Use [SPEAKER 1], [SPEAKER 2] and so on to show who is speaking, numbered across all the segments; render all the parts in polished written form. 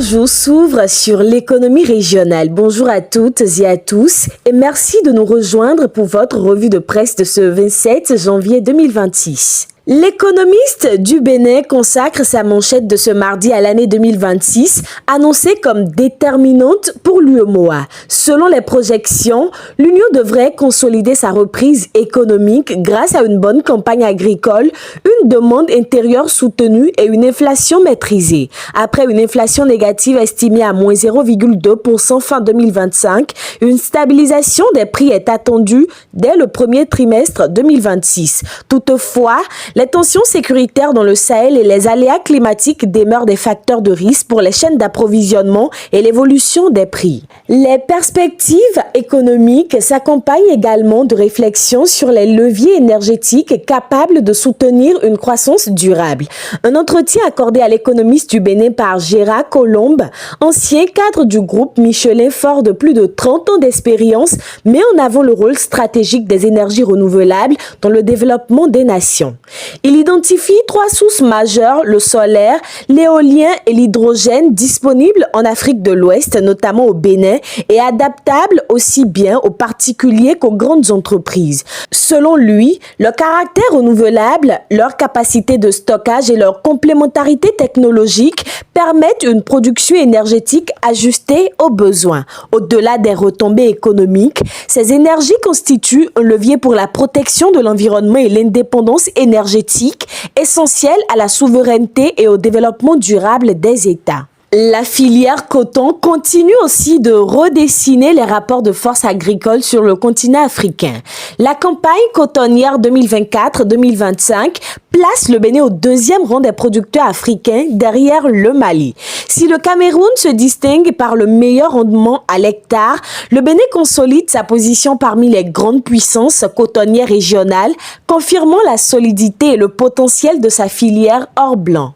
[SPEAKER 1] nouveau jour s'ouvre sur l'économie régionale. Bonjour à toutes et à tous et merci de nous rejoindre pour votre revue de presse de ce 27 janvier 2026. L'économiste du Bénin consacre sa manchette de ce mardi à l'année 2026, annoncée comme déterminante pour l'UEMOA. Selon les projections, l'Union devrait consolider sa reprise économique grâce à une bonne campagne agricole, une demande intérieure soutenue et une inflation maîtrisée. Après une inflation négative estimée à moins 0,2% fin 2025, une stabilisation des prix est attendue dès le premier trimestre 2026. Toutefois, les tensions sécuritaires dans le Sahel et les aléas climatiques demeurent des facteurs de risque pour les chaînes d'approvisionnement et l'évolution des prix. Les perspectives économiques s'accompagnent également de réflexions sur les leviers énergétiques capables de soutenir une croissance durable. Un entretien accordé à l'économiste du Bénin par Gérard Colombe, ancien cadre du groupe Michelin fort de plus de 30 ans d'expérience, met en avant le rôle stratégique des énergies renouvelables dans le développement des nations. Il identifie 3 sources majeures, le solaire, l'éolien et l'hydrogène, disponibles en Afrique de l'Ouest, notamment au Bénin, et adaptables aussi bien aux particuliers qu'aux grandes entreprises. Selon lui, leur caractère renouvelable, leur capacité de stockage et leur complémentarité technologique permettent une production énergétique ajustée aux besoins. Au-delà des retombées économiques, ces énergies constituent un levier pour la protection de l'environnement et l'indépendance énergétique, essentielle à la souveraineté et au développement durable des États. La filière coton continue aussi de redessiner les rapports de force agricoles sur le continent africain. La campagne cotonnière 2024-2025 place le Bénin au 2e rang des producteurs africains derrière le Mali. Si le Cameroun se distingue par le meilleur rendement à l'hectare, le Bénin consolide sa position parmi les grandes puissances cotonnières régionales, confirmant la solidité et le potentiel de sa filière or blanc.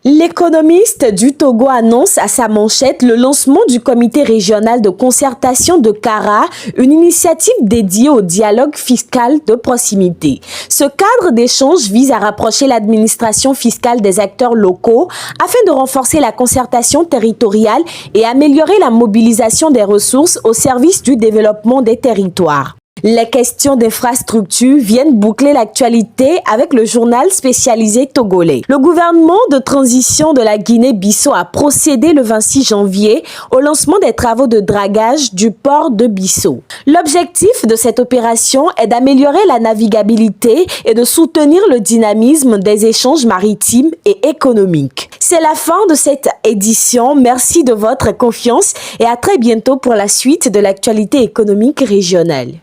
[SPEAKER 1] L'économiste du Togo annonce à sa manchette le lancement du comité régional de concertation de Kara, une initiative dédiée au dialogue fiscal de proximité. Ce cadre d'échange vise à rapprocher l'administration fiscale des acteurs locaux afin de renforcer la concertation territoriale et améliorer la mobilisation des ressources au service du développement des territoires. Les questions d'infrastructure viennent boucler l'actualité avec le journal spécialisé togolais. Le gouvernement de transition de la Guinée-Bissau a procédé le 26 janvier au lancement des travaux de dragage du port de Bissau. L'objectif de cette opération est d'améliorer la navigabilité et de soutenir le dynamisme des échanges maritimes et économiques. C'est la fin de cette édition. Merci de votre confiance et à très bientôt pour la suite de l'actualité économique régionale.